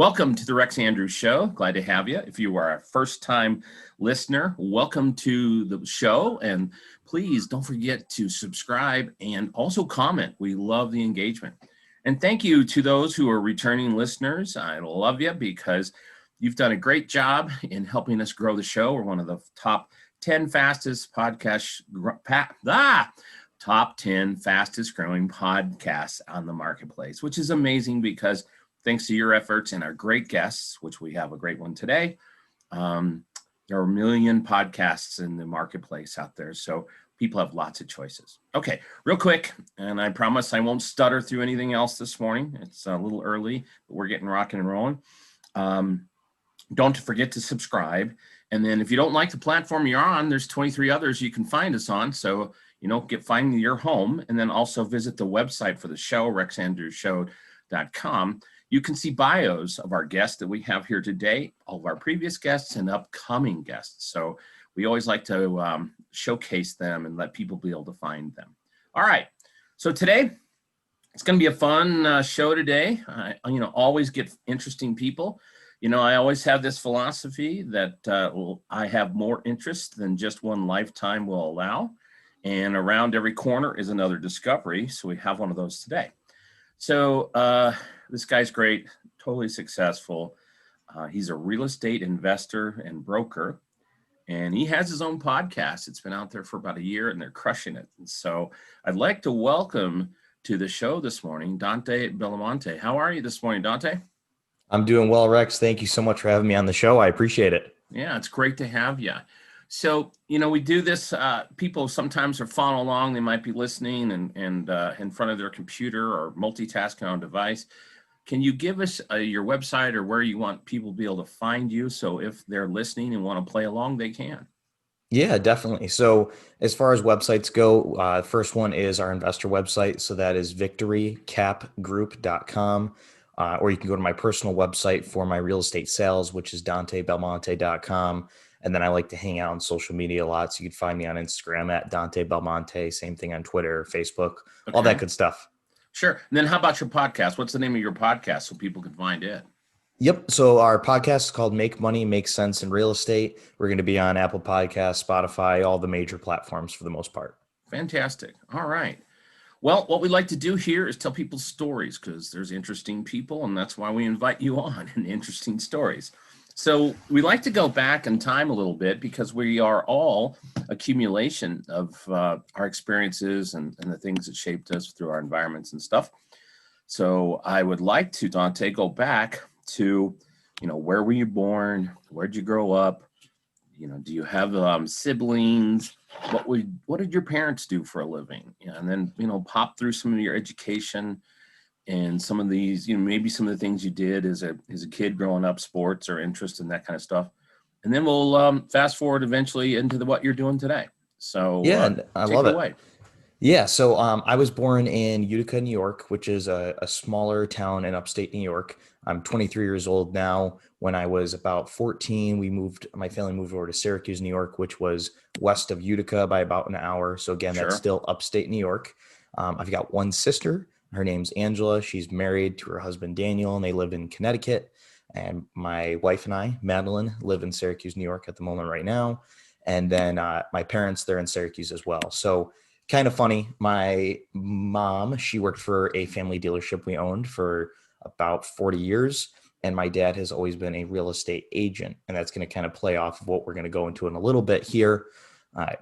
Welcome to the Rex Andrews Show. Glad to have you. If you are a first-time listener, welcome to the show. And please don't forget to subscribe and also comment. We love the engagement. And thank you to those who are returning listeners. I love you because you've done a great job in helping us grow the show. We're one of the top 10 fastest podcasts, top 10 fastest growing podcasts on the marketplace, which is amazing because thanks to your efforts and our great guests, which we have a great one today, there are a million podcasts in the marketplace out there. So people have lots of choices. Okay, real quick, and I promise I won't stutter through anything else this morning. It's a little early, but we're getting rocking and rolling. Don't forget to subscribe. And then if you don't like the platform you're on, there's 23 others you can find us on. So, find your home, and then also visit the website for the show, rexandrewshow.com. You can see bios of our guests that we have here today, all of our previous guests and upcoming guests. So we always like to showcase them and let people be able to find them. All right. So today, it's going to be a fun show today. I always get interesting people. I always have this philosophy that I have more interest than just one lifetime will allow. And around every corner is another discovery. So we have one of those today. So this guy's great, totally successful. He's a real estate investor and broker, and he has his own podcast. It's been out there for about a year, and they're crushing it. And so I'd like to welcome to the show this morning, Dante Belmonte. How are you this morning, Dante? I'm doing well, Rex. Thank you so much for having me on the show. I appreciate it. Yeah, it's great to have you. So, we do this, people sometimes are following along. They might be listening and in front of their computer or multitasking on a device. Can you give us your website or where you want people to be able to find you? So if they're listening and want to play along, they can. Yeah, definitely. So as far as websites go, first one is our investor website. So that is victorycapgroup.com. Or you can go to my personal website for my real estate sales, which is dantebelmonte.com. And then I like to hang out on social media a lot. So you can find me on Instagram at Dante Belmonte, same thing on Twitter, Facebook, all that good stuff. Sure. And then how about your podcast? What's the name of your podcast so people can find it? Yep. So our podcast is called Make Money, Make Sense in Real Estate. We're going to be on Apple Podcasts, Spotify, all the major platforms for the most part. Fantastic. All right. Well, what we like to do here is tell people stories because there's interesting people, and that's why we invite you on in interesting stories. So we like to go back in time a little bit because we are all accumulation of our experiences and the things that shaped us through our environments and stuff. So I would like to, Dante, go back to, where were you born? Where'd you grow up? Do you have siblings? What did your parents do for a living? And then, pop through some of your education and some of these, maybe some of the things you did as a kid growing up, sports or interest in that kind of stuff. And then we'll fast forward eventually into what you're doing today. So yeah, I love it. Away. Yeah. So I was born in Utica, New York, which is a smaller town in upstate New York. I'm 23 years old now. When I was about 14, my family moved over to Syracuse, New York, which was west of Utica by about an hour. So again, That's still upstate New York. I've got one sister. Her name's Angela. She's married to her husband, Daniel, and they live in Connecticut. And my wife and I, Madeline, live in Syracuse, New York at the moment right now. And then my parents, they're in Syracuse as well. So kind of funny. My mom, she worked for a family dealership we owned for about 40 years. And my dad has always been a real estate agent. And that's going to kind of play off of what we're going to go into in a little bit here.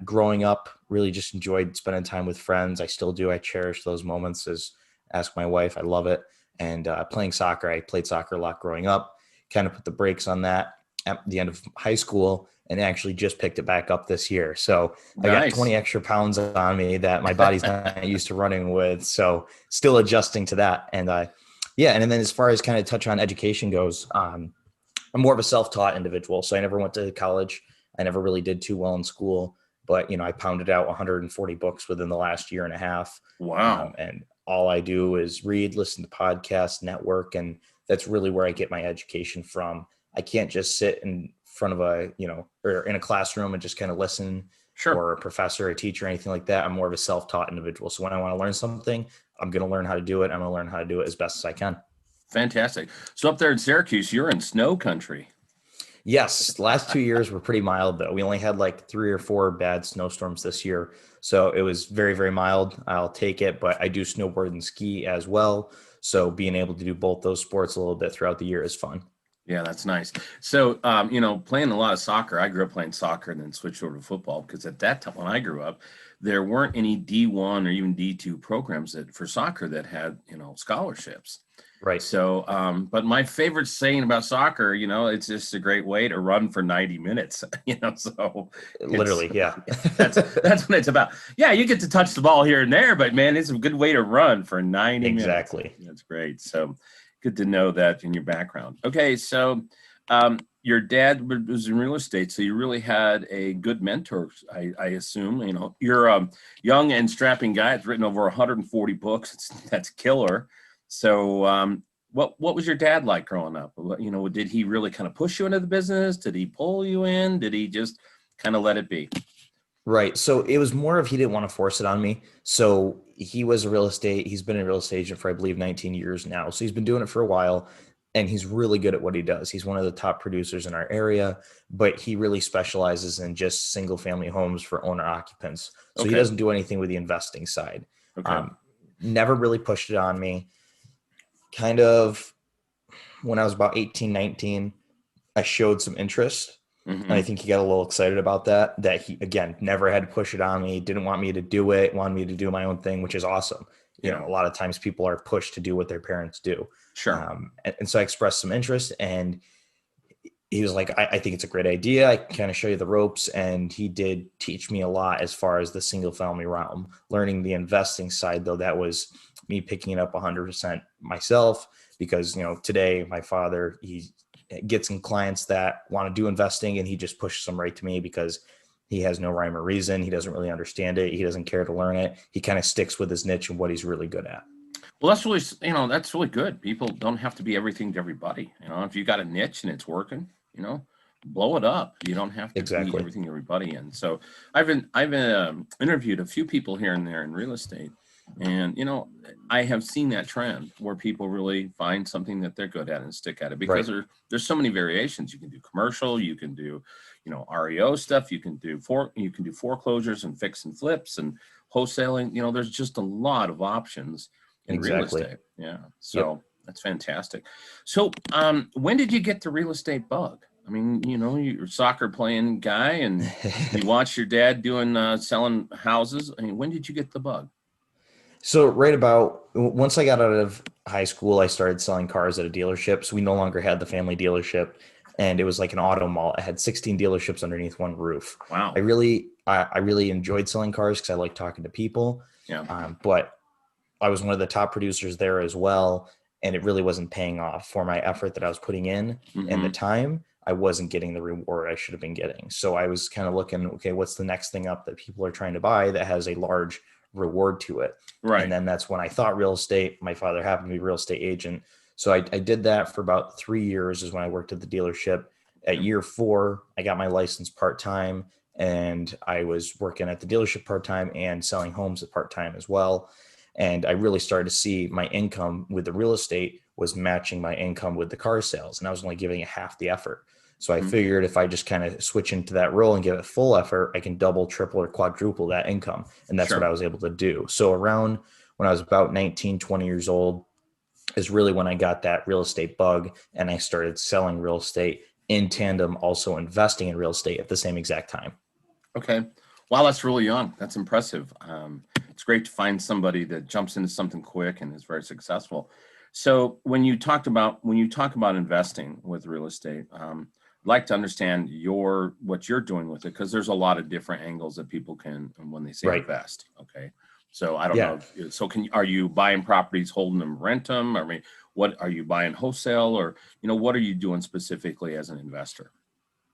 Growing up, really just enjoyed spending time with friends. I still do. I cherish those moments. Ask my wife. I love it. And playing soccer. I played soccer a lot growing up. Kind of put the brakes on that at the end of high school and actually just picked it back up this year. So I got 20 extra pounds on me that my body's not used to running with. So still adjusting to that. And and then as far as kind of touch on education goes, I'm more of a self-taught individual. So I never went to college. I never really did too well in school, but I pounded out 140 books within the last year and a half. Wow. And all I do is read, listen to podcasts, network, and that's really where I get my education from. I can't just sit in front of or in a classroom and just kind of listen. Sure. Or a professor, a teacher, anything like that. I'm more of a self-taught individual. So when I want to learn something, I'm going to learn how to do it. I'm going to learn how to do it as best as I can. Fantastic. So up there in Syracuse, you're in snow country. Yes, the last 2 years were pretty mild though. We only had like 3 or 4 bad snowstorms this year. So it was very, very mild. I'll take it, but I do snowboard and ski as well. So being able to do both those sports a little bit throughout the year is fun. Yeah, that's nice. So, playing a lot of soccer, I grew up playing soccer and then switched over to football because at that time when I grew up, there weren't any D1 or even D2 programs for soccer that had, scholarships. Right. So, but my favorite saying about soccer, it's just a great way to run for 90 minutes, so it's, Literally, yeah. that's what it's about. Yeah, you get to touch the ball here and there, but man, it's a good way to run for 90 minutes. Exactly. That's great. So good to know that in your background. Okay, so your dad was in real estate, so you really had a good mentor, I assume. You're a young and strapping guy. It's written over 140 books. That's killer. So what was your dad like growing up? Did he really kind of push you into the business? Did he pull you in? Did he just kind of let it be? Right. So it was more of he didn't want to force it on me. So he's been a real estate agent for, I believe, 19 years now. So he's been doing it for a while and he's really good at what he does. He's one of the top producers in our area, but he really specializes in just single family homes for owner occupants. So Okay. He doesn't do anything with the investing side. Okay. Never really pushed it on me. Kind of when I was about 18, 19, I showed some interest. And I think he got a little excited about that he, again, never had to push it on me, didn't want me to do it, wanted me to do my own thing, which is awesome. Yeah. A lot of times people are pushed to do what their parents do. Sure. And so I expressed some interest and he was like, I think it's a great idea. I can kind of show you the ropes. And he did teach me a lot as far as the single family realm. Learning the investing side, though, that was me picking it up 100% myself because, today my father, he gets some clients that want to do investing and he just pushes them right to me because he has no rhyme or reason. He doesn't really understand it. He doesn't care to learn it. He kind of sticks with his niche and what he's really good at. Well, that's really good. People don't have to be everything to everybody. If you got a niche and it's working, blow it up. You don't have to be everything to everybody. And so I've interviewed a few people here and there in real estate. And, I have seen that trend where people really find something that they're good at and stick at it because there's so many variations. You can do commercial, you can do, REO stuff, you can do foreclosures and fix and flips and wholesaling. There's just a lot of options in real estate. Yeah. So that's fantastic. So when did you get the real estate bug? I mean, you're a soccer playing guy and you watch your dad doing selling houses. I mean, when did you get the bug? So right about once I got out of high school, I started selling cars at a dealership. So we no longer had the family dealership and it was like an auto mall. I had 16 dealerships underneath one roof. Wow. I really enjoyed selling cars because I like talking to people. Yeah. But I was one of the top producers there as well. And it really wasn't paying off for my effort that I was putting in and the time. I wasn't getting the reward I should have been getting. So I was kind of looking, okay, what's the next thing up that people are trying to buy that has a large reward to it? Right. And then that's when I thought real estate. My father happened to be a real estate agent. So I did that for about 3 years is when I worked at the dealership. At year 4, I got my license part-time and I was working at the dealership part-time and selling homes at part-time as well. And I really started to see my income with the real estate was matching my income with the car sales. And I was only giving it half the effort. So I figured if I just kind of switch into that role and give it full effort, I can double, triple, or quadruple that income. And that's what I was able to do. So around when I was about 19, 20 years old is really when I got that real estate bug and I started selling real estate in tandem, also investing in real estate at the same exact time. Okay. Wow, that's really young. That's impressive. It's great to find somebody that jumps into something quick and is very successful. So when you talk about investing with real estate, I'd like to understand what you're doing with it because there's a lot of different angles that people can when they say invest. Okay. So I don't know. So are you buying properties, holding them, rent them? I mean, what are you buying wholesale or, what are you doing specifically as an investor?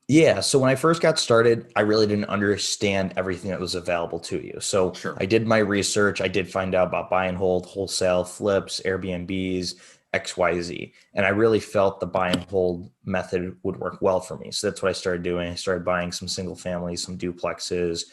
Yeah. So when I first got started, I really didn't understand everything that was available to you. So I did my research. I did find out about buy and hold, wholesale, flips, Airbnbs, XYZ. And I really felt the buy and hold method would work well for me. So that's what I started doing. I started buying some single families, some duplexes,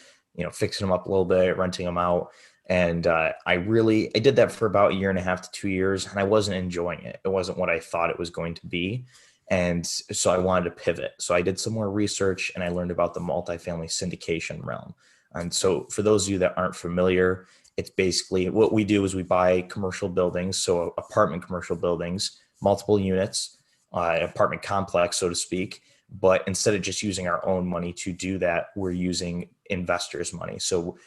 fixing them up a little bit, renting them out. And I did that for about a year and a half to 2 years, and I wasn't enjoying it. It wasn't what I thought it was going to be. And so I wanted to pivot. So I did some more research and I learned about the multifamily syndication realm. And so for those of you that aren't familiar, it's basically what we do is we buy commercial buildings, so apartment commercial buildings, multiple units, apartment complex, so to speak. But instead of just using our own money to do that, we're using investors' money. So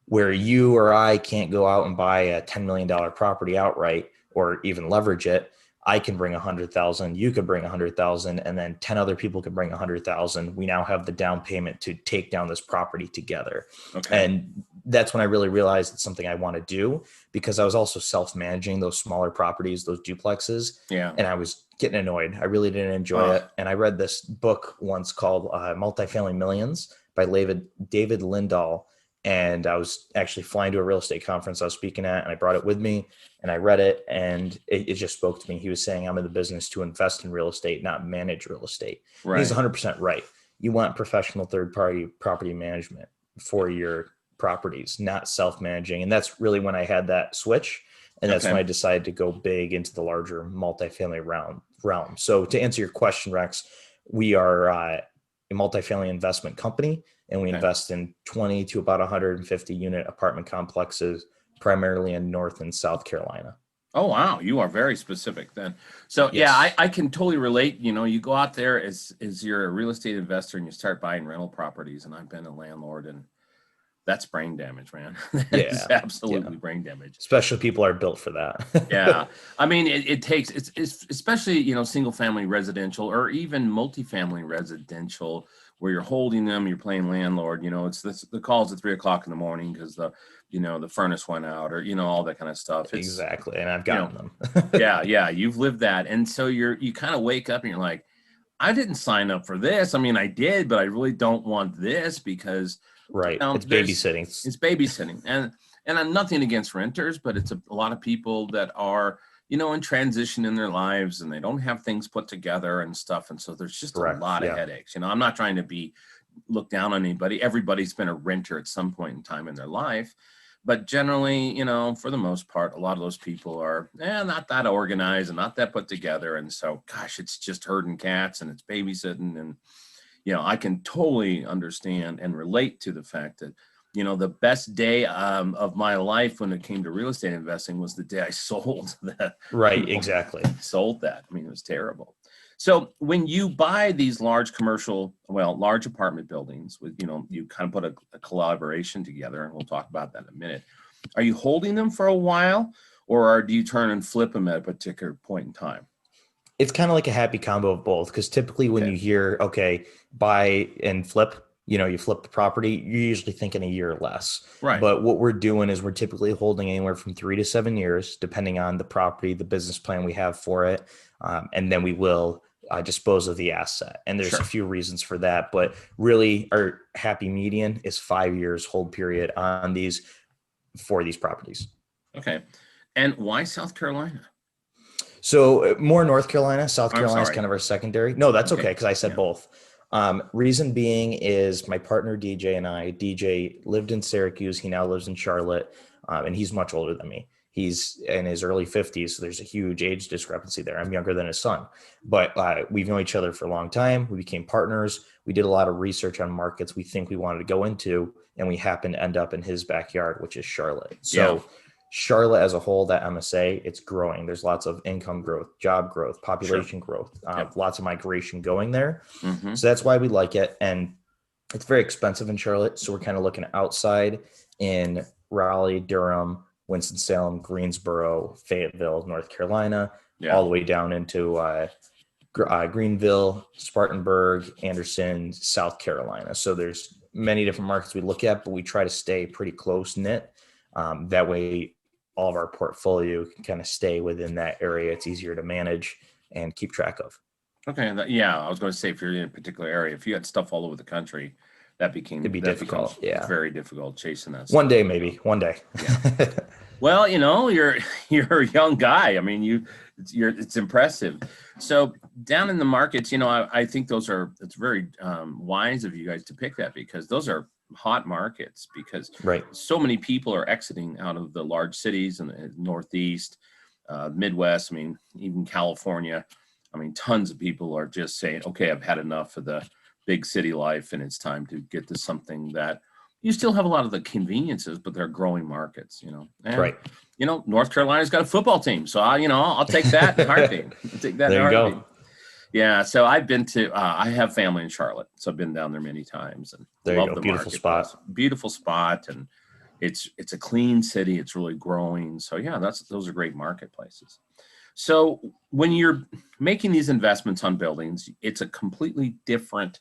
where you or I can't go out and buy a $10 million property outright or even leverage it, I can bring 100,000, you could bring 100,000, and then 10 other people could bring 100,000. We now have the down payment to take down this property together. Okay. And that's when I really realized it's something I want to do, because I was also self-managing those smaller properties, those duplexes. Yeah. And I was getting annoyed. I really didn't enjoy it. And I read this book once called Multifamily Millions by David Lindahl. And I was actually flying to a real estate conference I was speaking at, and I brought it with me and I read it, and it just spoke to me. He was saying, I'm in the business to invest in real estate, not manage real estate. Right. He's 100% right. You want professional third-party property management for your properties, not self-managing. And that's really when I had that switch. And that's when I decided to go big into the larger multifamily realm. So to answer your question, Rex, we are a multifamily investment company, and we invest in 20 to about 150 unit apartment complexes, primarily in North and South Carolina. Oh, wow. You are very specific then. So Yes. yeah, I can totally relate. You know, you go out there as you're a real estate investor and you start buying rental properties, and I've been a landlord, and that's brain damage, man. It's absolutely brain damage. Especially people are built for that. Yeah. I mean, it takes, it's especially, you know, single family residential or even multifamily residential, where you're holding them, you're playing landlord, you know, it's the calls at 3 o'clock in the morning because the furnace went out, or, you know, all that kind of stuff. Exactly. And I've gotten them. Yeah. You've lived that. And so you kind of wake up and you're like, I didn't sign up for this. I mean, I did, but I really don't want this because right. You know, it's babysitting. It's babysitting. And I'm nothing against renters, but it's a lot of people that are, you know, in transition in their lives, and they don't have things put together and stuff. And so there's just a lot of headaches. You know, I'm not trying to look down on anybody. Everybody's been a renter at some point in time in their life. But generally, you know, for the most part, a lot of those people are not that organized and not that put together. And so, gosh, it's just herding cats and it's babysitting. And, you know, I can totally understand and relate to the fact that, you know, the best day of my life when it came to real estate investing was the day I sold that. Right, exactly. Sold that. I mean, it was terrible. So when you buy these large apartment buildings with, you know, you kind of put a collaboration together, and we'll talk about that in a minute. Are you holding them for a while, or do you turn and flip them at a particular point in time? It's kind of like a happy combo of both, because typically when you hear, buy and flip, you know, you flip the property, you're usually thinking a year or less. Right. But what we're doing is we're typically holding anywhere from 3 to 7 years, depending on the property, the business plan we have for it. And then we will dispose of the asset. And there's a few reasons for that, but really our happy median is 5 years hold period on for these properties. Okay. And why South Carolina? So more North Carolina. South Carolina is kind of our secondary. No, that's okay, because I said both. Reason being is my partner DJ and I. DJ lived in Syracuse. He now lives in Charlotte, and he's much older than me. He's in his early 50s, so there's a huge age discrepancy there. I'm younger than his son, but we've known each other for a long time. We became partners. We did a lot of research on markets we think we wanted to go into, and we happened to end up in his backyard, which is Charlotte. So Charlotte as a whole, that MSA, it's growing. There's lots of income growth, job growth, population growth, lots of migration going there. Mm-hmm. So that's why we like it. And it's very expensive in Charlotte. So we're kind of looking outside in Raleigh, Durham, Winston-Salem, Greensboro, Fayetteville, North Carolina, all the way down into Greenville, Spartanburg, Anderson, South Carolina. So there's many different markets we look at, but we try to stay pretty close knit. That way, all of our portfolio can kind of stay within that area. It's easier to manage and keep track of. Okay. I was going to say, if you're in a particular area, if you had stuff all over the country, it'd be difficult. Very difficult chasing that. One day, maybe one day. Yeah. Well, you know, you're a young guy. I mean, it's impressive. So down in the markets, you know, I think it's very wise of you guys to pick that, because those are hot markets because Right. so many people are exiting out of the large cities in the Northeast, Midwest. I mean, even California. I mean, tons of people are just saying, okay, I've had enough of the big city life and it's time to get to something that you still have a lot of the conveniences, but they're growing markets, and, Right. North Carolina's got a football team. So I'll take that in a heartbeat. I'll take that in a There you heartbeat. go. Yeah. So I've been to, I have family in Charlotte. So I've been down there many times and There you love go. the Beautiful marketplace. spot. Beautiful spot. And it's a clean city. It's really growing. So yeah, those are great marketplaces. So when you're making these investments on buildings, it's a completely different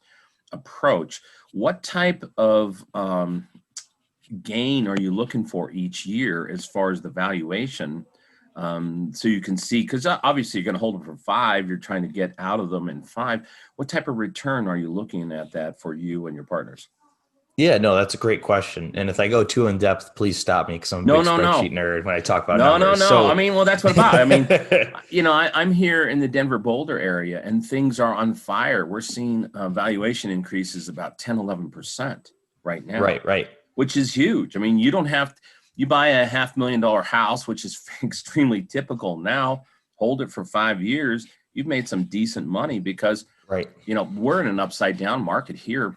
approach. What type of gain are you looking for each year as far as the valuation? So you can see, because obviously you're going to hold them for 5, you're trying to get out of them in 5. What type of return are you looking at that for you and your partners? Yeah, no, that's a great question. And if I go too in depth, please stop me because I'm a No, big no, spreadsheet no. nerd when I talk about No, no, numbers. no. I So, mean, well, that's what about. I mean, I'm here in the Denver Boulder area and things are on fire. We're seeing valuation increases about 10, 11% right now, right. which is huge. I mean, you buy a $500,000 house, which is extremely typical now, hold it for 5 years. You've made some decent money because, Right. we're in an upside down market here.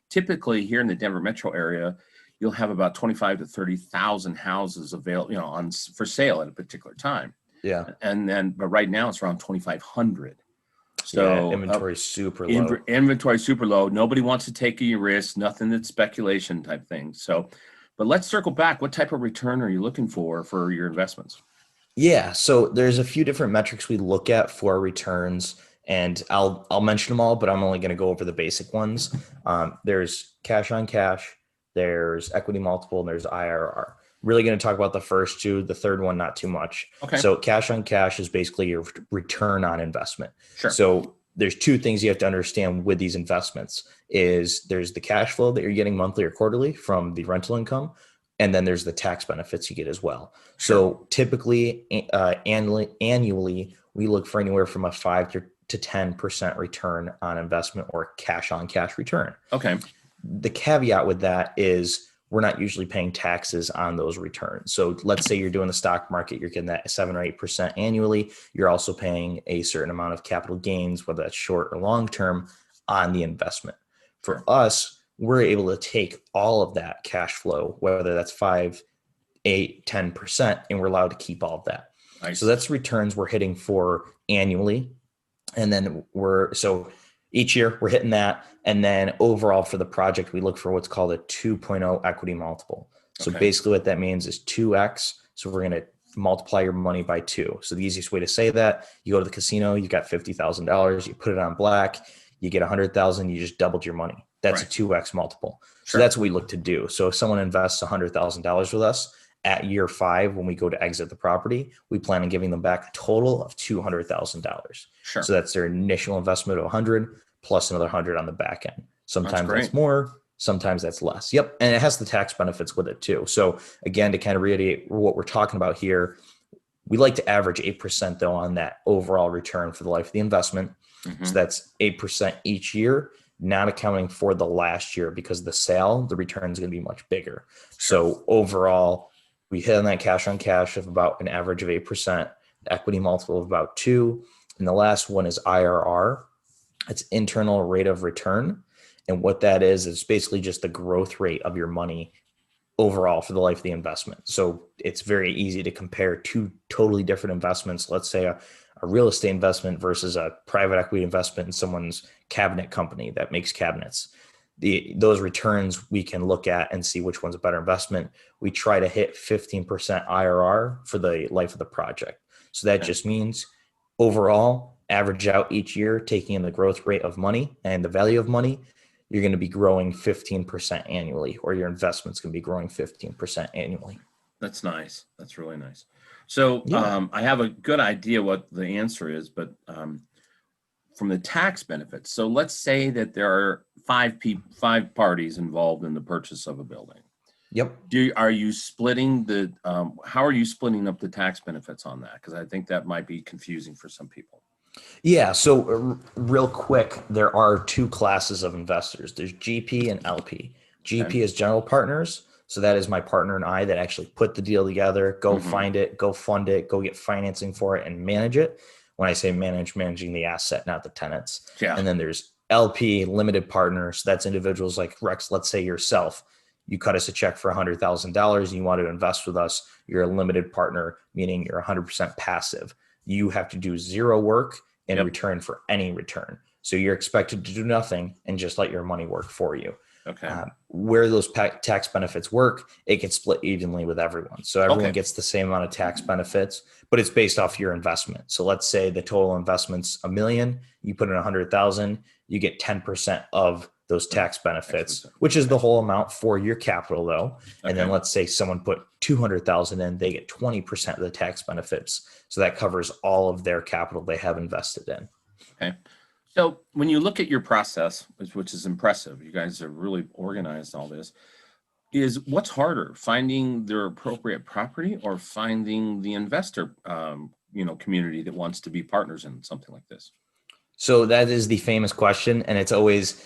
Typically here in the Denver metro area, you'll have about 25 to 30,000 houses available, for sale at a particular time. Yeah. But right now it's around 2,500. Yeah. So Inventory is super low. inventory super low. Nobody wants to take any risk, nothing that's speculation type thing. So, but let's circle back. What type of return are you looking for your investments? Yeah. So there's a few different metrics we look at for returns, and I'll mention them all, but I'm only going to go over the basic ones. There's cash on cash, there's equity multiple, and there's IRR. Really going to talk about the first two. The third one, not too much. Okay. So cash on cash is basically your return on investment. Sure. So there's two things you have to understand with these investments is there's the cash flow that you're getting monthly or quarterly from the rental income. And then there's the tax benefits you get as well. Sure. So typically annually, we look for anywhere from a 5 to 10% return on investment or cash on cash return. Okay. The caveat with that is we're not usually paying taxes on those returns. So let's say you're doing the stock market, you're getting that 7 or 8% annually. You're also paying a certain amount of capital gains, whether that's short or long term, on the investment. For Sure. us, we're able to take all of that cash flow, whether that's 5, 8, 10%, and we're allowed to keep all of that. Nice. So that's returns we're hitting for annually. And then so each year we're hitting that. And then overall for the project, we look for what's called a 2.0 equity multiple. So Okay. basically what that means is 2x. So we're going to multiply your money by 2. So the easiest way to say that, you go to the casino, you got $50,000, you put it on black, you get 100,000, you just doubled your money. That's Right. a 2x multiple. So Sure. that's what we look to do. So if someone invests $100,000 with us at year 5, when we go to exit the property, we plan on giving them back a total of $200,000. Sure. So that's their initial investment of 100 plus another 100 on the back end. Sometimes great. that's more, sometimes that's less. Yep. And it has the tax benefits with it too. So again, to kind of reiterate what we're talking about here, we like to average 8% though on that overall return for the life of the investment. Mhm. So that's 8% each year, not accounting for the last year, because the sale, the return is going to be much bigger. So overall, we hit on that cash on cash of about an average of 8%, equity multiple of about 2. And the last one is IRR. It's internal rate of return. And what that is basically just the growth rate of your money overall for the life of the investment. So it's very easy to compare two totally different investments. Let's say a real estate investment versus a private equity investment in someone's cabinet company that makes cabinets. Those returns we can look at and see which one's a better investment. We try to hit 15% IRR for the life of the project. So that just means overall, average out each year, taking in the growth rate of money and the value of money, you're going to be growing 15% annually, or your investment's going to be growing 15% annually. That's nice. That's really nice. So Yeah. I have a good idea what the answer is, but from the tax benefits. So let's say that there are 5 parties involved in the purchase of a building. Yep. Are you splitting how are you splitting up the tax benefits on that? Because I think that might be confusing for some people. Yeah. So real quick, there are 2 classes of investors. There's GP and LP. GP is general partners. So that is my partner and I that actually put the deal together, go find it, go fund it, go get financing for it and manage it. When I say managing the asset, not the tenants. Yeah. And then there's LP, limited partners. That's individuals like Rex, let's say yourself. You cut us a check for $100,000 and you want to invest with us. You're a limited partner, meaning you're 100% passive. You have to do zero work in return for any return. So you're expected to do nothing and just let your money work for you. Okay. Where those tax benefits work, it gets split evenly with everyone. So everyone gets the same amount of tax benefits, but it's based off your investment. So let's say the total investment's $1 million, you put in 100,000, you get 10% of those tax benefits, which is the whole amount for your capital though. And then let's say someone put 200,000 in, they get 20% of the tax benefits. So that covers all of their capital they have invested in. Okay. So when you look at your process, which is impressive, you guys are really organized all this, is what's harder, finding their appropriate property or finding the investor, community that wants to be partners in something like this? So that is the famous question. And it's always,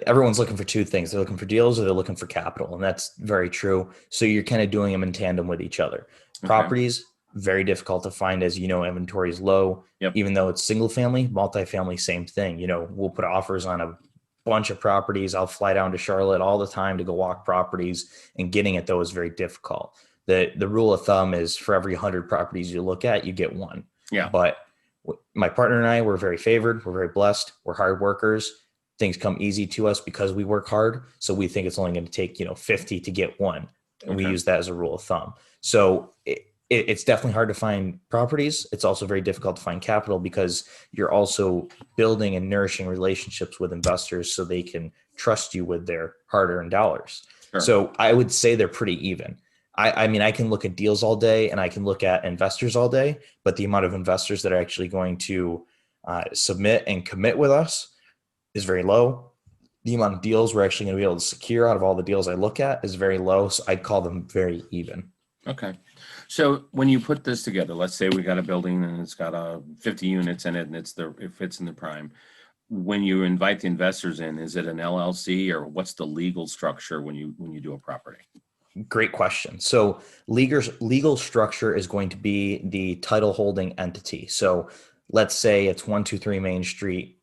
everyone's looking for two things. They're looking for deals or they're looking for capital. And that's very true. So you're kind of doing them in tandem with each other. Properties, very difficult to find, as you know, inventory is low. Even though it's single family, multifamily, same thing. We'll put offers on a bunch of properties. I'll fly down to Charlotte all the time to go walk properties, and getting at those is very difficult. The rule of thumb is for every 100 properties you look at, you get one. But my partner and I, we're very favored. We're very blessed. We're hard workers. Things come easy to us because we work hard. So we think it's only going to take 50 to get one. And we use that as a rule of thumb. So it's definitely hard to find properties. It's also very difficult to find capital because you're also building and nourishing relationships with investors so they can trust you with their hard-earned dollars. So I would say they're pretty even. I mean, I can look at deals all day and I can look at investors all day, but the amount of investors that are actually going to submit and commit with us is very low. The amount of deals we're actually going to be able to secure out of all the deals I look at is very low. So I'd call them very even. Okay. So when you put this together, let's say we got a building and it's got 50 units in it and it fits in the prime. When you invite the investors in, is it an LLC or what's the legal structure when you do a property? Great question. So legal structure is going to be the title holding entity. So let's say it's 123 Main Street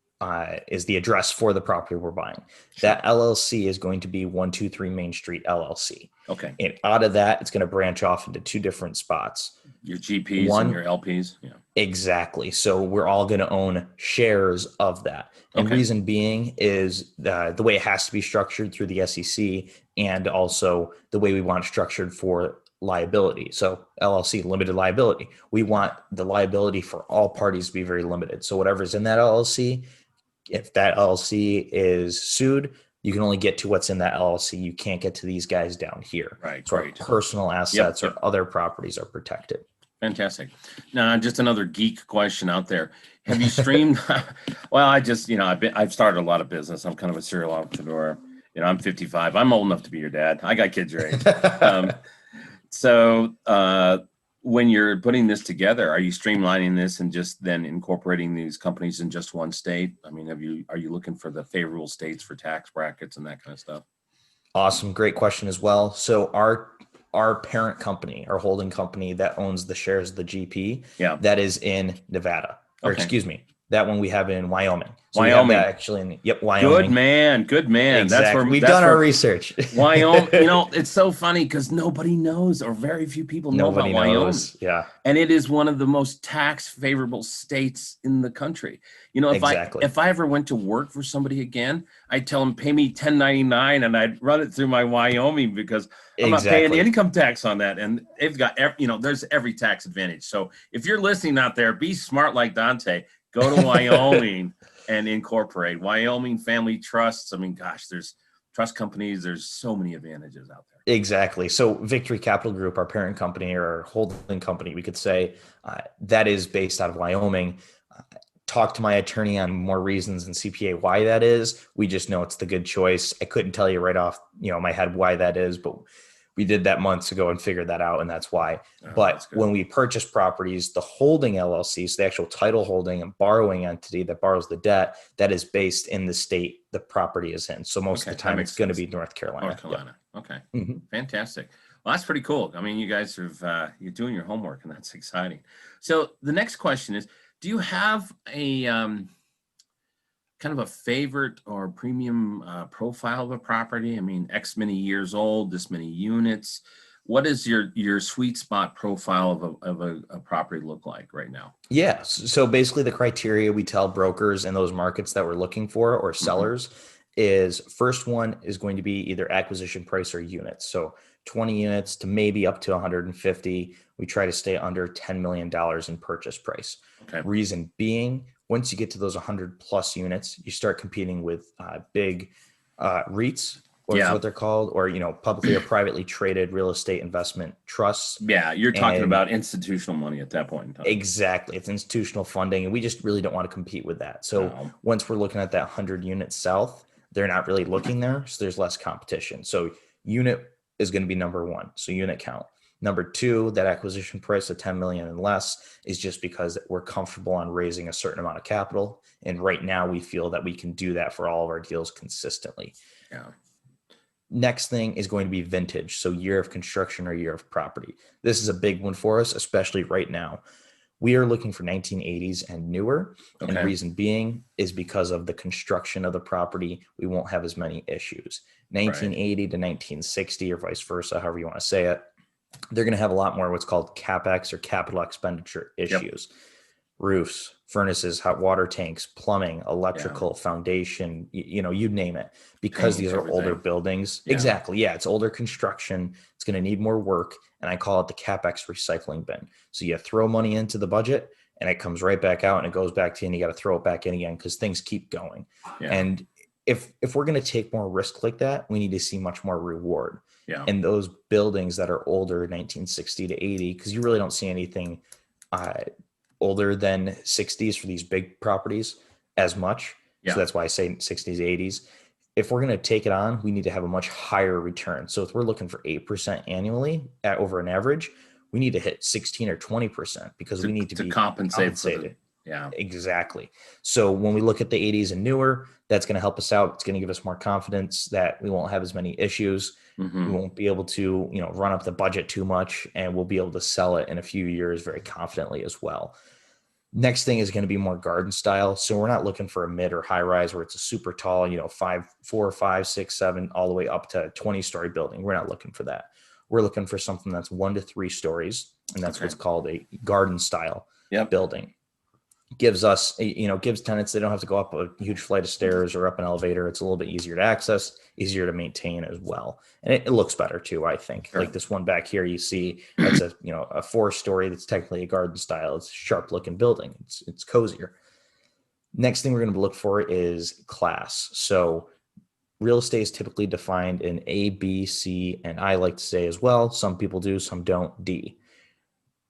is the address for the property we're buying. That LLC is going to be 123 Main Street LLC. Okay. And out of that, it's going to branch off into two different spots. Your GPs and your LPs. Yeah. Exactly. So we're all going to own shares of that. And reason being is the way it has to be structured through the SEC and also the way we want it structured for liability. So LLC, limited liability. We want the liability for all parties to be very limited. So whatever's in that LLC, if that LLC is sued, you can only get to what's in that LLC. You can't get to these guys down here. Right. So our personal assets or other properties are protected. Fantastic. Now, just another geek question out there. Have you streamed? Well, I've started a lot of business. I'm kind of a serial entrepreneur. I'm 55. I'm old enough to be your dad. I got kids your age. So when you're putting this together, are you streamlining this and just then incorporating these companies in just one state? I mean, are you looking for the favorable states for tax brackets and that kind of stuff? Awesome. Great question as well. So our parent company, our holding company that owns the shares of the GP, that is in Nevada, or excuse me, that one we have in Wyoming. So Wyoming, we have that actually in Wyoming. Good man. Exactly. We've done our research. Wyoming. It's so funny because nobody knows, or very few people know about Wyoming. Yeah, and it is one of the most tax favorable states in the country. If I ever went to work for somebody again, I'd tell them pay me 1099, and I'd run it through my Wyoming because I'm not paying the income tax on that, and they've got there's every tax advantage. So if you're listening out there, be smart like Dante. Go to Wyoming and incorporate Wyoming family trusts. I mean, gosh, there's trust companies. There's so many advantages out there. Exactly. So Victory Capital Group, our parent company or holding company, we could say that is based out of Wyoming. Talk to my attorney on more reasons and CPA why that is. We just know it's the good choice. I couldn't tell you right off my head why that is, but We did that months ago and figured that out, and that's why. Oh, But that's good. when we purchase properties, the holding LLC, so the actual title holding and borrowing entity that borrows the debt, that is based in the state the property is in. So most Okay, of the that time makes it's going to sense. be North Carolina. North Carolina. Okay, Mhm. fantastic. Well, that's pretty cool. I mean, you guys have you're doing your homework, and that's exciting. So the next question is, do you have a kind of a favorite or premium profile of a property? I mean, X many years old, this many units. What is your sweet spot profile of a property look like right now? Yeah. So basically, the criteria we tell brokers in those markets that we're looking for or Hmm. sellers is first one is going to be either acquisition price or units. So 20 units to maybe up to 150. We try to stay under $10 million in purchase price. Okay. Reason being, once you get to those 100 plus units, you start competing with big REITs, or is Yeah. what they're called, or publicly or privately traded real estate investment trusts. Yeah, you're talking And about institutional money at that point in time. exactly. It's institutional funding, and we just really don't want to compete with that. So No. once we're looking at that 100 units south, they're not really looking there. So there's less competition. So unit is going to be number one. So unit count. Number two, that acquisition price of 10 million and less is just because we're comfortable on raising a certain amount of capital. And right now we feel that we can do that for all of our deals consistently. Yeah. Next thing is going to be vintage. So year of construction or year of property. This is a big one for us, especially right now. We are looking for 1980s and newer. And Okay. reason being is because of the construction of the property, we won't have as many issues. 1980 to 1960 or vice versa, however you want to say it, they're going to have a lot more what's called CapEx or capital expenditure issues. Yep. Roofs, furnaces, hot water tanks, plumbing, electrical, foundation, you name it, because these are older buildings. Yeah. Exactly. Yeah. It's older construction. It's going to need more work. And I call it the CapEx recycling bin. So you throw money into the budget and it comes right back out and it goes back to you and you got to throw it back in again because things keep going. Yeah. And if we're going to take more risk like that, we need to see much more reward. Yeah. And those buildings that are older, 1960 to 80, because you really don't see anything older than 60s for these big properties as much. Yeah. So that's why I say 60s, 80s. If we're going to take it on, we need to have a much higher return. So if we're looking for 8% annually over an average, we need to hit 16 or 20% because we need to be compensated. Yeah, exactly. So when we look at the 80s and newer, that's going to help us out. It's going to give us more confidence that we won't have as many issues. Mm-hmm. We won't be able to, run up the budget too much, and we'll be able to sell it in a few years very confidently as well. Next thing is going to be more garden style. So we're not looking for a mid or high rise where it's a super tall, 4, 5, 6, 7, all the way up to 20-story building. We're not looking for that. We're looking for something that's 1 to 3 stories, and that's what's called a garden style building. Gives us, gives tenants, they don't have to go up a huge flight of stairs or up an elevator. It's a little bit easier to access, easier to maintain as well. And it looks better too, I think. Sure. Like this one back here, you see that's a 4-story that's technically a garden style. It's a sharp looking building. It's cozier. Next thing we're going to look for is class. So real estate is typically defined in A, B, C, and I like to say as well, some people do, some don't, D.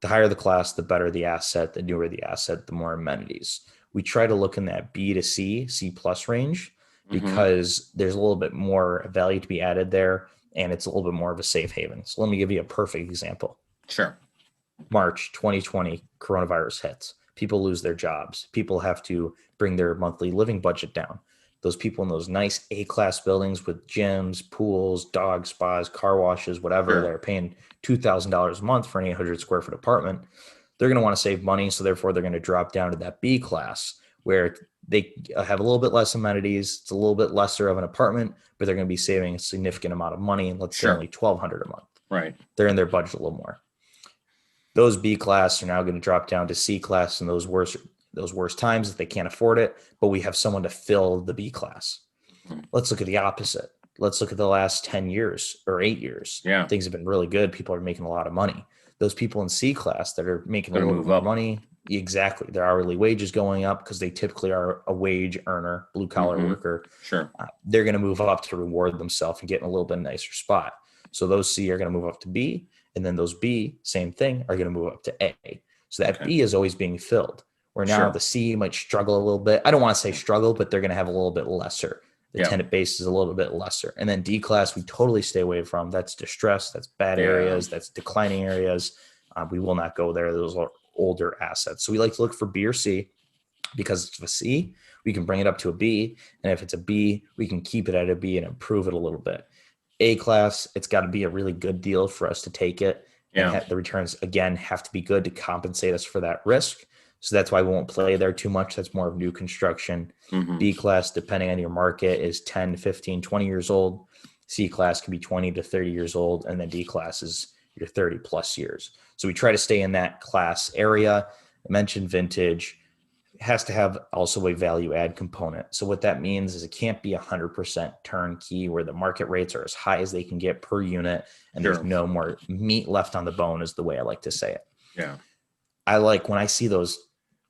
The higher the class, the better the asset, the newer the asset, the more amenities. We try to look in that B to C, C plus range, because there's a little bit more value to be added there, and it's a little bit more of a safe haven. So let me give you a perfect example. Sure. March 2020, coronavirus hits. People lose their jobs. People have to bring their monthly living budget down. Those people in those nice A-class buildings with gyms, pools, dog spas, car washes, whatever, they're paying $2,000 a month for an 800 square foot apartment. They're going to want to save money. So therefore they're going to drop down to that B class where they have a little bit less amenities. It's a little bit lesser of an apartment, but they're going to be saving a significant amount of money. Let's say only $1,200 a month. Right. They're in their budget a little more. Those B class are now going to drop down to C class in those worst times if they can't afford it, but we have someone to fill the B class. Let's look at the opposite. Let's look at the last 10 years or 8 years. Yeah. Things have been really good. People are making a lot of money. Those people in C class that are making a little more money, exactly. Their hourly wage is going up because they typically are a wage earner, blue collar worker. Sure. They're going to move up to reward themselves and get in a little bit nicer spot. So those C are going to move up to B, and then those B, same thing, are going to move up to A. So that B is always being filled. Where now the C might struggle a little bit. I don't want to say struggle, but they're going to have a little bit lesser The Yeah. tenant base is a little bit lesser. And then D class, we totally stay away from. That's distress, that's bad Yeah. areas, that's declining areas. We will not go there. Those are older assets. So we like to look for B or C, because it's a C, we can bring it up to a B. And if it's a B, we can keep it at a B and improve it a little bit. A class, it's got to be a really good deal for us to take it. And Yeah. the returns, again, have to be good to compensate us for that risk. So that's why we won't play there too much. That's more of new construction. Hmm. B class, depending on your market, is 10, 15, 20 years old. C class can be 20 to 30 years old. And then D class is your 30 plus years. So we try to stay in that class area. I mentioned vintage. It has to have also a value add component. So what that means is it can't be 100% turnkey where the market rates are as high as they can get per unit and there's Sure. no more meat left on the bone, is the way I like to say it. Yeah. I like when I see those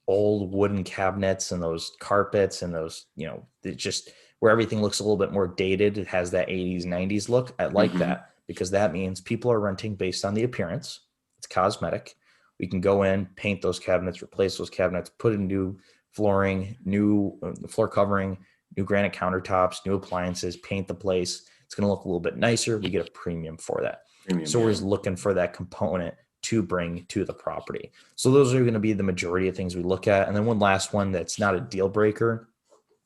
old wooden cabinets and those carpets and those, it just where everything looks a little bit more dated. It has that 80s, 90s look. I like Hmm. that because that means people are renting based on the appearance. It's cosmetic. We can go in, paint those cabinets, replace those cabinets, put in new flooring, new floor covering, new granite countertops, new appliances, paint the place. It's going to look a little bit nicer. We get a premium for that. Premium. So we're Yeah. just looking for that component to bring to the property. So those are going to be the majority of things we look at. And then one last one that's not a deal breaker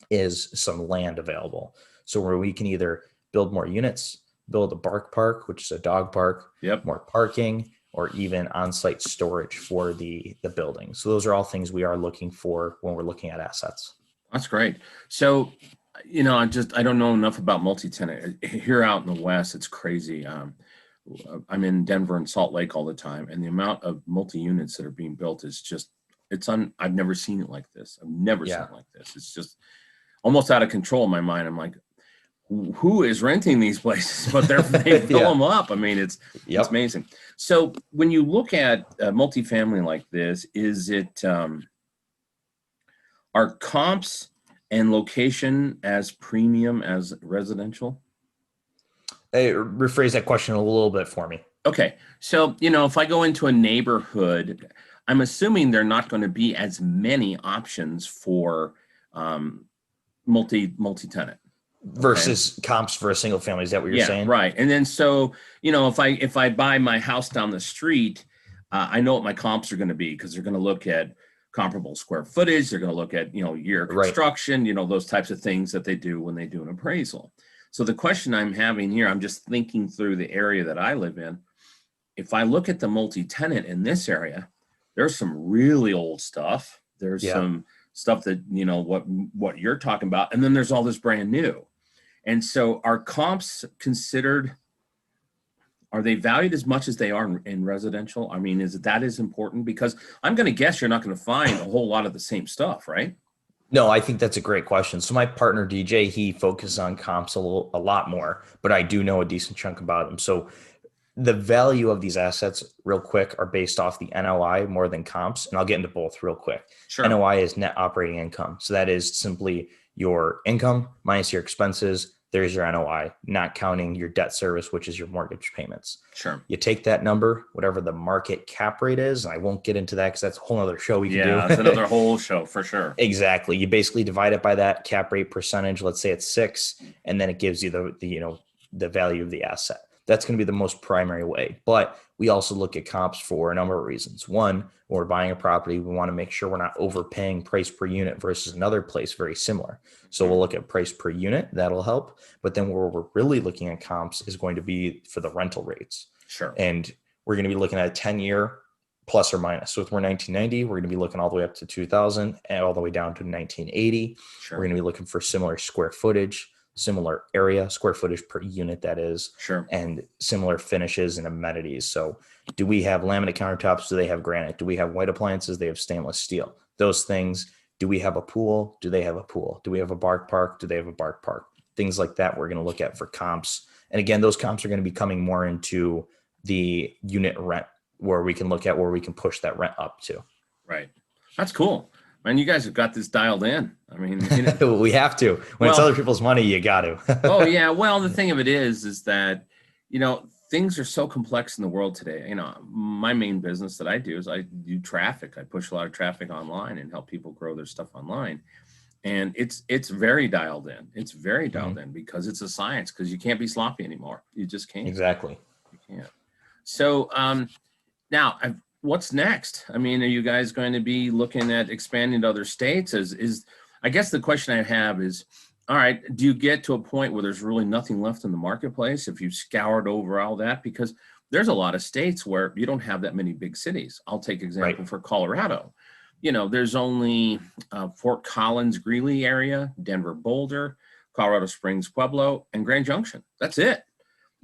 is some land available. So where we can either build more units, build a bark park, which is a dog park, Yep. more parking, or even on-site storage for the building. So those are all things we are looking for when we're looking at assets. That's great. So, I don't know enough about multi-tenant here out in the West. It's crazy. I'm in Denver and Salt Lake all the time, and the amount of multi-units that are being built is just, I've never seen it like this. I've never seen Yeah. it like this. It's just almost out of control in my mind. I'm like, who is renting these places? But they fill Yeah. them up. I mean, it's amazing. So when you look at multifamily like this, is it, are comps and location as premium as residential? Hey, rephrase that question a little bit for me. Okay. So, if I go into a neighborhood, I'm assuming there are not going to be as many options for um, multi-tenant. Okay. Versus comps for a single family. Is that what you're Yeah, saying? right. And then so, if I buy my house down the street, I know what my comps are going to be because they're going to look at comparable square footage. They're going to look at, year of Right. construction, those types of things that they do when they do an appraisal. So the question I'm having here, I'm just thinking through the area that I live in. If I look at the multi-tenant in this area, there's some really old stuff. There's Yeah. some stuff that, what you're talking about. And then there's all this brand new. And so are comps considered, are they valued as much as they are in residential? I mean, is that as important? Because I'm going to guess you're not going to find a whole lot of the same stuff, right? No, I think that's a great question. So my partner DJ, he focuses on comps a lot more, but I do know a decent chunk about them. So the value of these assets, real quick, are based off the NOI more than comps, and I'll get into both real quick. Sure. NOI is net operating income, so that is simply your income minus your expenses. There's your NOI, not counting your debt service, which is your mortgage payments. Sure. You take that number, whatever the market cap rate is, and I won't get into that because that's a whole other show we can do. Yeah, that's another whole show for sure. Exactly. You basically divide it by that cap rate percentage. Let's say it's 6, and then it gives you the value of the asset. That's going to be the most primary way. But we also look at comps for a number of reasons. One, when we're buying a property, we want to make sure we're not overpaying price per unit versus another place very similar. So we'll look at price per unit. That'll help. But then where we're really looking at comps is going to be for the rental rates. Sure. And we're going to be looking at a 10-year plus or minus. So if we're 1990, we're going to be looking all the way up to 2000 and all the way down to 1980. Sure. We're going to be looking for similar square footage, similar area, square footage per unit, that is, Sure. and similar finishes and amenities. So do we have laminate countertops? Do they have granite? Do we have white appliances? They have stainless steel. Those things. Do we have a pool? Do they have a pool? Do we have a bark park? Do they have a bark park? Things like that we're going to look at for comps. And again, those comps are going to be coming more into the unit rent, where we can look at where we can push that rent up to. Right. That's cool. Man, you guys have got this dialed in. I mean, we have to. When it's other people's money, you got to. Oh, yeah. Well, the thing of it is that, things are so complex in the world today. My main business that I do is I do traffic. I push a lot of traffic online and help people grow their stuff online. And it's very dialed in. It's very dialed in because it's a science, because you can't be sloppy anymore. You just can't. Exactly. You can't. So now what's next? I mean, are you guys going to be looking at expanding to other states? I guess the question I have is, all right, do you get to a point where there's really nothing left in the marketplace if you've scoured over all that? Because there's a lot of states where you don't have that many big cities. I'll take example for Colorado. You know, there's only Fort Collins, Greeley area, Denver, Boulder, Colorado Springs, Pueblo, and Grand Junction. That's it.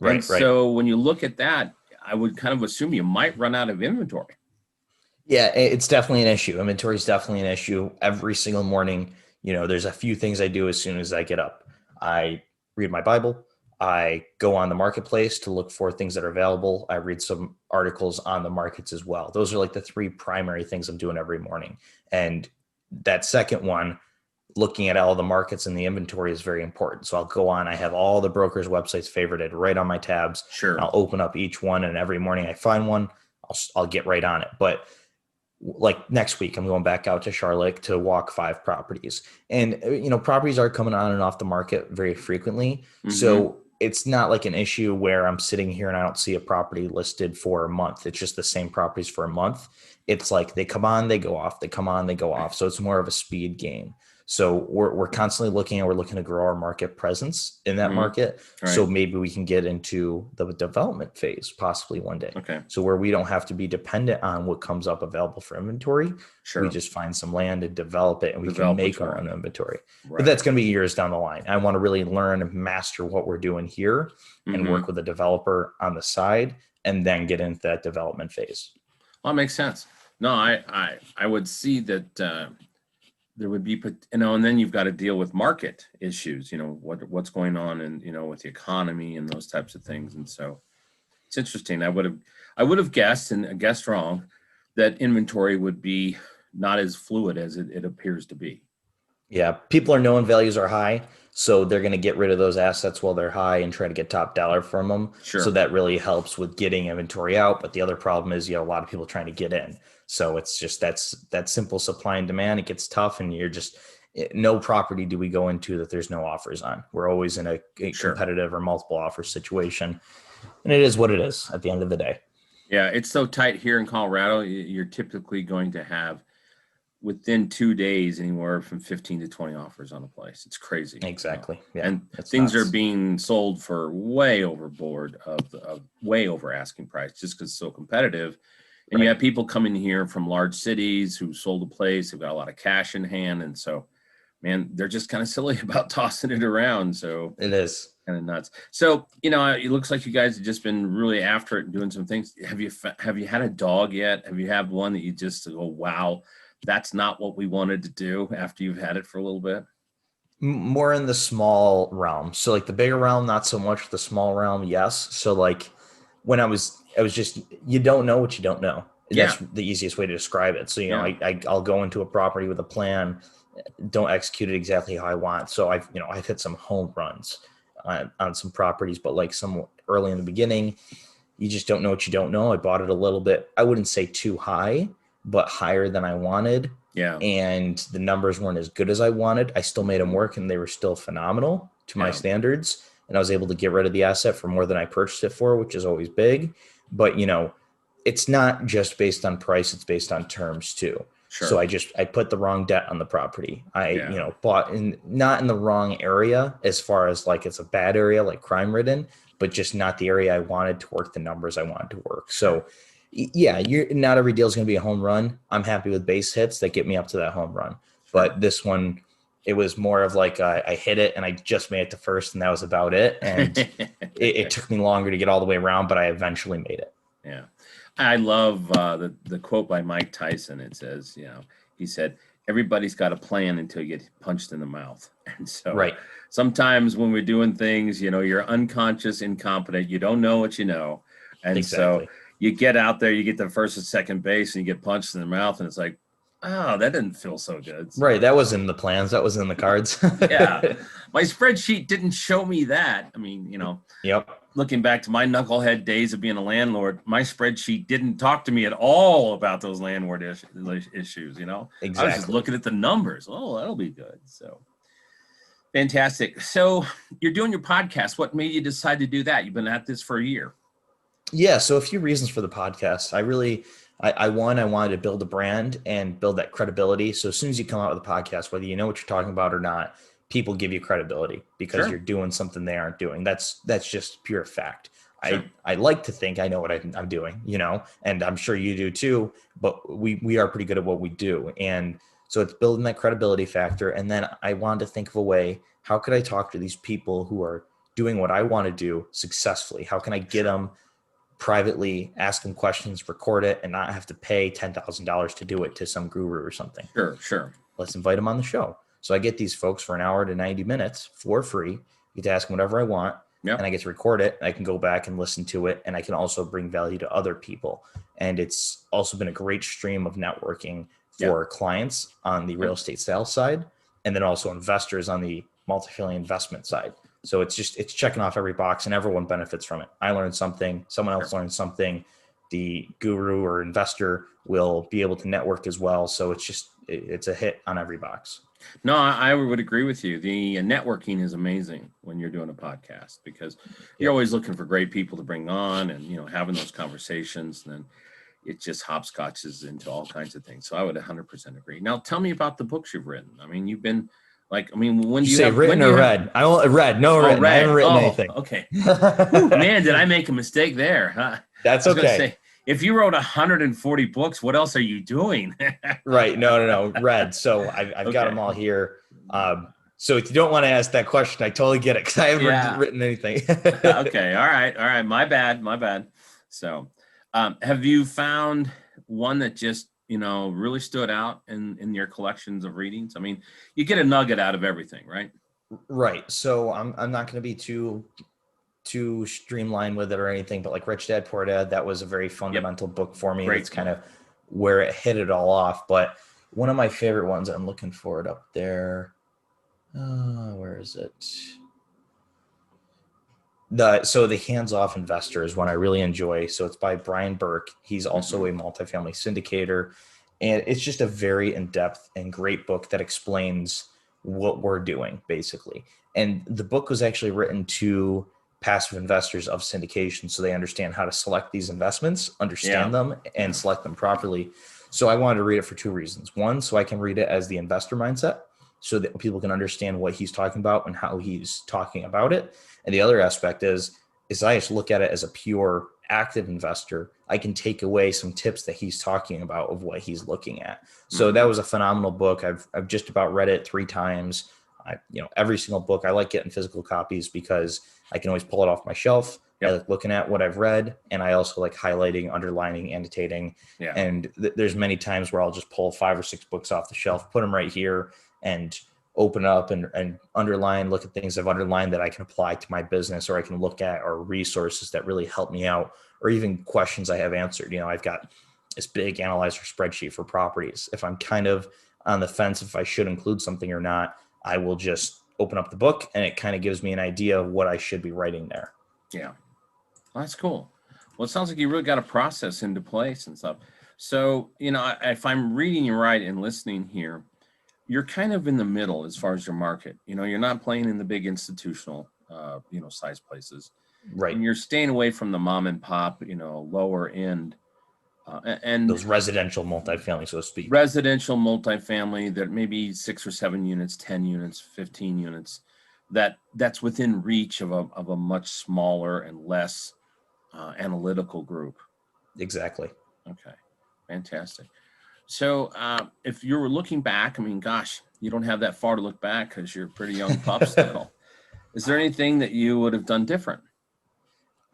And so when you look at that, I would kind of assume you might run out of inventory. Yeah, it's definitely an issue. Inventory is definitely an issue. Every single morning, you know, there's a few things I do as soon as I get up. I read my Bible. I go on the marketplace to look for things that are available. I read some articles on the markets as well. Those are like the three primary things I'm doing every morning. And that second one, looking at all the markets and the inventory, is very important. So I'll go on, I have all the brokers' websites favorited right on my tabs. Sure. I'll open up each one, and every morning I find one, I'll get right on it. But like next week, I'm going back out to Charlotte to walk 5 properties. And, you know, properties are coming on and off the market very frequently. Mm-hmm. So it's not like an issue where I'm sitting here and I don't see a property listed for a month. It's just the same properties for a month. It's like they come on, they go off, they come on, they go off. So it's more of a speed game. So we're constantly looking, and we're looking to grow our market presence in that market. Right. So maybe we can get into the development phase possibly one day. Okay. So where we don't have to be dependent on what comes up available for inventory. Sure. We just find some land and develop it, and we can make our own inventory. Right. But that's going to be years down the line. I want to really learn and master what we're doing here and work with a developer on the side, and then get into that development phase. Well, that makes sense. No, I would see that there would be, you know, and then you've got to deal with market issues, you know, what's going on, and, you know, with the economy and those types of things. And so it's interesting. I would have guessed, and guessed wrong, that inventory would be not as fluid as it appears to be. Yeah, people are knowing values are high, so they're going to get rid of those assets while they're high and try to get top dollar from them. Sure. So that really helps with getting inventory out. But the other problem is you have a lot of people trying to get in. So it's just that simple supply and demand. It gets tough, and you're just, no property do we go into that there's no offers on. We're always in a competitive or multiple offer situation, and it is what it is at the end of the day. Yeah, it's so tight here in Colorado. You're typically going to have, within 2 days, anywhere from 15 to 20 offers on a place. It's crazy. Exactly. You know? Yeah, and things are being sold for way overboard of way over asking price, just because it's so competitive. And you have people coming here from large cities who sold a place, they've got a lot of cash in hand. And so, man, they're just kind of silly about tossing it around. So it is kind of nuts. So, you know, it looks like you guys have just been really after it and doing some things. Have you had a dog yet? Have you had one that you just go, wow, that's not what we wanted to do, after you've had it for a little bit? More in the small realm. So like the bigger realm, not so much. The small realm, yes. So like when I was just, you don't know what you don't know. That's the easiest way to describe it. So, you know, I'll go into a property with a plan, don't execute it exactly how I want. So I've hit some home runs on some properties, but like some early in the beginning, you just don't know what you don't know. I bought it a little bit, I wouldn't say too high, but higher than I wanted. Yeah. And the numbers weren't as good as I wanted. I still made them work, and they were still phenomenal to my standards. And I was able to get rid of the asset for more than I purchased it for, which is always big. But, you know, it's not just based on price, it's based on terms too. Sure. So I put the wrong debt on the property. Bought not in the wrong area, as far as like it's a bad area, like crime ridden, but just not the area I wanted to work the numbers I wanted to work. So yeah, not every deal is going to be a home run. I'm happy with base hits that get me up to that home run. But this one, it was more of like I hit it and I just made it to first, and that was about it. And it took me longer to get all the way around, but I eventually made it. Yeah. I love the quote by Mike Tyson. It says, you know, he said, everybody's got a plan until you get punched in the mouth. And so sometimes when we're doing things, you know, you're unconscious, incompetent, you don't know what you know. And so you get out there, you get the first and second base, and you get punched in the mouth, and it's like, oh, that didn't feel so good. So, right. That was in the plans. That was in the cards. Yeah. My spreadsheet didn't show me that. I mean, you know. Yep. looking back to my knucklehead days of being a landlord, my spreadsheet didn't talk to me at all about those landlord issues. You know, I was just Exactly. looking at the numbers. Oh, that'll be good. So fantastic. So you're doing your podcast. What made you decide to do that? You've been at this for a year. Yeah. So a few reasons for the podcast. I wanted to build a brand and build that credibility. So as soon as you come out with a podcast, whether you know what you're talking about or not, people give you credibility because Sure. you're doing something they aren't doing. That's just pure fact. Sure. I like to think I know what I'm doing, you know, and I'm sure you do too, but we are pretty good at what we do. And so it's building that credibility factor. And then I wanted to think of a way, how could I talk to these people who are doing what I want to do successfully? How can I get them privately, ask them questions, record it, and not have to pay $10,000 to do it to some guru or something? Sure. Sure. Let's invite them on the show. So I get these folks for an hour to 90 minutes for free. I get to ask them whatever I want, and I get to record it. And I can go back and listen to it, and I can also bring value to other people. And it's also been a great stream of networking for clients on the real estate sales side, and then also investors on the multifamily investment side. So it's checking off every box, and everyone benefits from it. I learned something, someone else learned something. The guru or investor will be able to network as well. So it's a hit on every box. No, I would agree with you. The networking is amazing when you're doing a podcast because you're always looking for great people to bring on, and, you know, having those conversations, and then it just hopscotches into all kinds of things. So I would 100% agree. Now, tell me about the books you've written. I mean, you've been when do you say have written or read? I won't read. No, written. Read. I haven't written anything. Okay. Ooh, man, did I make a mistake there? Huh? That's I was okay. Say, if you wrote 140 books, what else are you doing? Right. No. Read. So I've got them all here. So if you don't want to ask that question, I totally get it because I haven't written anything. Okay. All right. My bad. So, have you found one that just, you know, really stood out in your collections of readings? I mean, you get a nugget out of everything, right? Right. So I'm not going to be too streamlined with it or anything, but like Rich Dad Poor Dad, that was a very fundamental book for me. It's kind of where it hit it all off. But one of my favorite ones, I'm looking for it up there. Where is it? The Hands-Off Investor is one I really enjoy. So it's by Brian Burke. He's also a multifamily syndicator. And it's just a very in-depth and great book that explains what we're doing, basically. And the book was actually written to passive investors of syndication, so they understand how to select these investments, understand them, and select them properly. So I wanted to read it for two reasons. One, so I can read it as the investor mindset, so that people can understand what he's talking about and how he's talking about it. And the other aspect is I just look at it as a pure active investor. I can take away some tips that he's talking about of what he's looking at. So that was a phenomenal book. I've just about read it 3 times. Every single book, I like getting physical copies because I can always pull it off my shelf. I like looking at what I've read, and I also like highlighting, underlining, annotating. And there's many times where I'll just pull 5 or 6 books off the shelf, put them right here, and open up and underline, look at things I've underlined that I can apply to my business, or I can look at, or resources that really help me out, or even questions I have answered. I've got this big analyzer spreadsheet for properties. If I'm kind of on the fence if I should include something or not, I will just open up the book, and it kind of gives me an idea of what I should be writing there. Yeah. Well, that's cool. Well, it sounds like you really got a process into place and stuff. So, if I'm reading you right and listening here, you're kind of in the middle as far as your market. You're not playing in the big institutional, size places. Right. And you're staying away from the mom and pop, lower end. And those residential multifamily, so to speak. Residential multifamily that maybe 6 or 7 units, 10 units, 15 units, that's within reach of a much smaller and less analytical group. Exactly. Okay, fantastic. So if you were looking back, I mean, gosh, you don't have that far to look back because you're a pretty young pup still. Is there anything that you would have done different?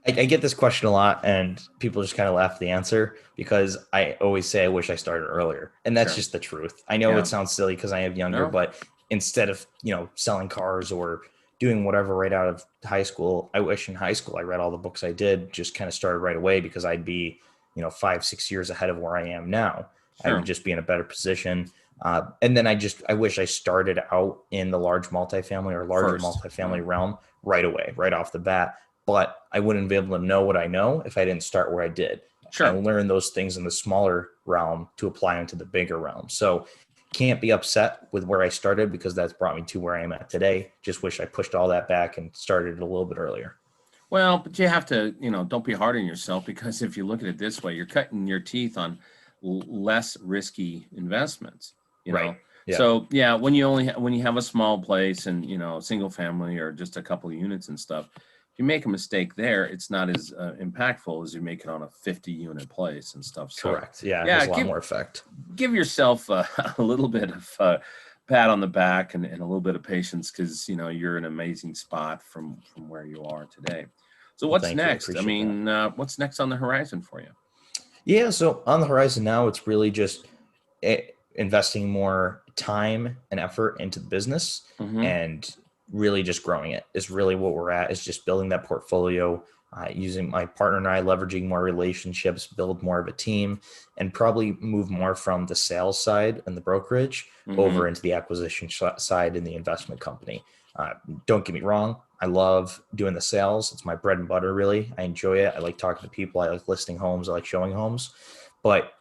I get this question a lot, and people just kind of laugh at the answer because I always say I wish I started earlier. And that's just the truth. I know it sounds silly because I am younger, but instead of, selling cars or doing whatever right out of high school, I wish in high school I read all the books I did, just kind of started right away, because I'd be, 5-6 years ahead of where I am now. I would just be in a better position. And then I wish I started out in the large multifamily or larger multifamily realm right away, right off the bat. but I wouldn't be able to know what I know if I didn't start where I did. I Sure. learned those things in the smaller realm to apply into the bigger realm. So can't be upset with where I started because that's brought me to where I am at today. Just wish I pushed all that back and started a little bit earlier. Well, but you have to, don't be hard on yourself, because if you look at it this way, you're cutting your teeth on less risky investments, you Right. know? Yeah. So yeah, when you have a small place and, single family or just a couple of units and stuff, if you make a mistake there, it's not as impactful as you make it on a 50-unit place and stuff. So Correct. Yeah. It yeah, has a lot more effect. give yourself a little bit of pat on the back and a little bit of patience, because you're in an amazing spot from where you are today. So Well, what's thank you. I next? I appreciate that. mean, what's next on the horizon for you? Yeah. So on the horizon now, it's really just investing more time and effort into the business Mm-hmm. and really just growing it is really what we're at, is just building that portfolio, using my partner and I, leveraging more relationships, build more of a team, and probably move more from the sales side and the brokerage Mm-hmm. over into the acquisition side in the investment company. Don't get me wrong. I love doing the sales. It's my bread and butter, really. I enjoy it. I like talking to people. I like listing homes. I like showing homes. But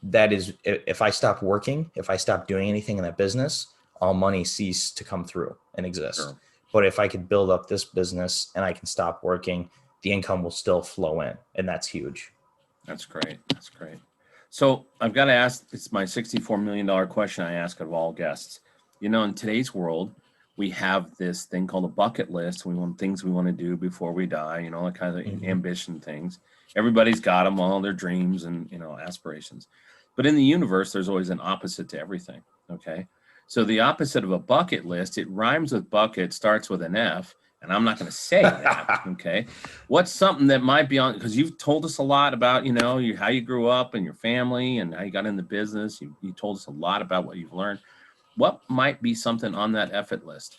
that is, if I stop working, if I stop doing anything in that business, all money cease to come through and exist. Sure. But if I could build up this business and I can stop working, the income will still flow in. And that's huge. That's great. That's great. So I've got to ask, it's my $64 million question I ask of all guests. In today's world, we have this thing called a bucket list. We want things we want to do before we die, the kind of ambition things. Everybody's got them, all their dreams and, aspirations. But in the universe, there's always an opposite to everything. Okay. So the opposite of a bucket list, it rhymes with bucket, starts with an F, and I'm not going to say that. Okay. What's something that might be on, because you've told us a lot about, how you grew up and your family and how you got in the business. You told us a lot about what you've learned. What might be something on that effort list?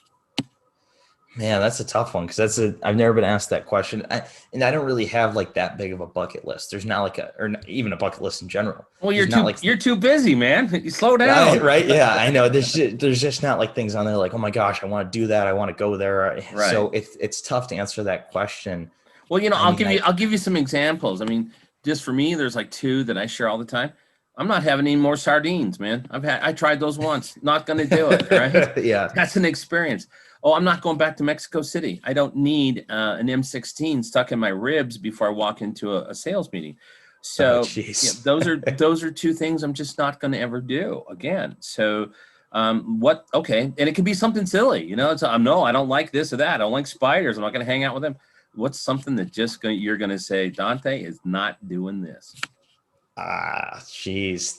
Man, that's a tough one, because I've never been asked that question. And I don't really have like that big of a bucket list. There's not like or even a bucket list in general. Well, There's you're too busy, man. You slow down. Right? Yeah, I know. There's just not like things on there like, oh my gosh, I want to do that. I want to go there. Right. So it's tough to answer that question. Well, I'll give you some examples. I mean, just for me, there's like two that I share all the time. I'm not having any more sardines, man. I tried those once. Not going to do it. Right? Yeah. That's an experience. Oh, I'm not going back to Mexico City. I don't need an M16 stuck in my ribs before I walk into a sales meeting. So those are two things I'm just not going to ever do again. So okay. And it can be something silly, no, I don't like this or that. I don't like spiders. I'm not going to hang out with them. What's something that you're going to say, Dante is not doing this? Jeez.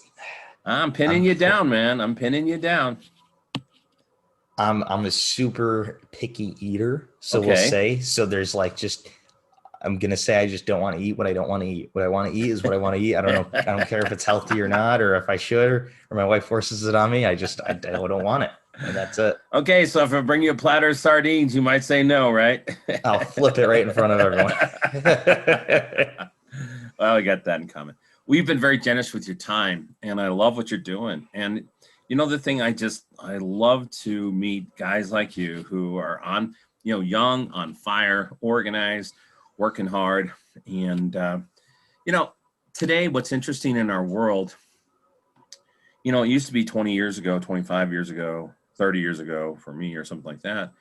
I'm pinning you down, man. I'm pinning you down. I'm a super picky eater. So Okay. we'll say, so there's like, I'm going to say, I just don't want to eat what I don't want to eat. What I want to eat is what I want to eat. I don't know. I don't care if it's healthy or not, or if I should, or my wife forces it on me. I don't want it. And that's it. Okay. So if I bring you a platter of sardines, you might say no, right? I'll flip it right in front of everyone. Well, we got that in common. We've been very generous with your time, and I love what you're doing. And the thing, I love to meet guys like you who are on, young, on fire, organized, working hard. And, today, what's interesting in our world, it used to be 20 years ago, 25 years ago, 30 years ago for me or something like that.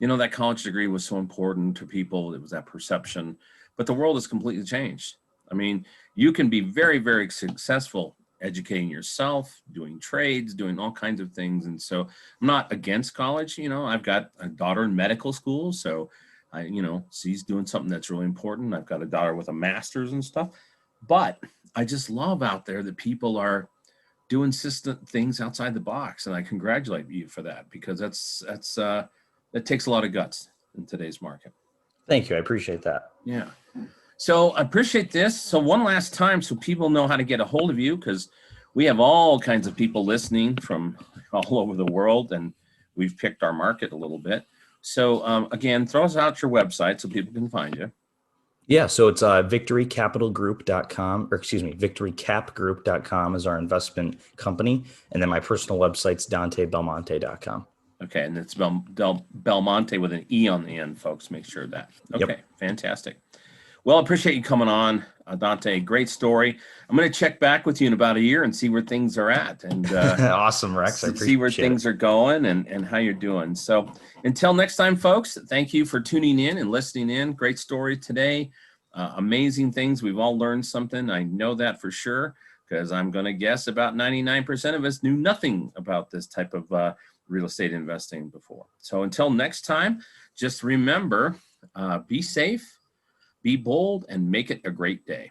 That college degree was so important to people. It was that perception, but the world has completely changed. I mean, you can be very, very successful educating yourself, doing trades, doing all kinds of things. And so I'm not against college. I've got a daughter in medical school. So she's doing something that's really important. I've got a daughter with a master's and stuff, but I just love out there that people are doing system things outside the box. And I congratulate you for that, because that takes a lot of guts in today's market. Thank you. I appreciate that. Yeah. So I appreciate this. So one last time, so people know how to get a hold of you, because we have all kinds of people listening from all over the world, and we've picked our market a little bit. So again, throw us out your website so people can find you. Yeah, so it's victorycapitalgroup.com, or excuse me, victorycapgroup.com is our investment company. And then my personal website's dantebelmonte.com. Okay, and it's Belmonte with an E on the end, folks. Make sure of that. Okay, Yep. fantastic. Well, I appreciate you coming on, Dante. Great story. I'm going to check back with you in about a year and see where things are at, and Awesome, Rex. I see where appreciate it. things are going and how you're doing. So until next time, folks, thank you for tuning in and listening in. Great story today. Amazing things. We've all learned something. I know that for sure, because I'm going to guess about 99% of us knew nothing about this type of real estate investing before. So until next time, just remember, be safe, be bold, and make it a great day.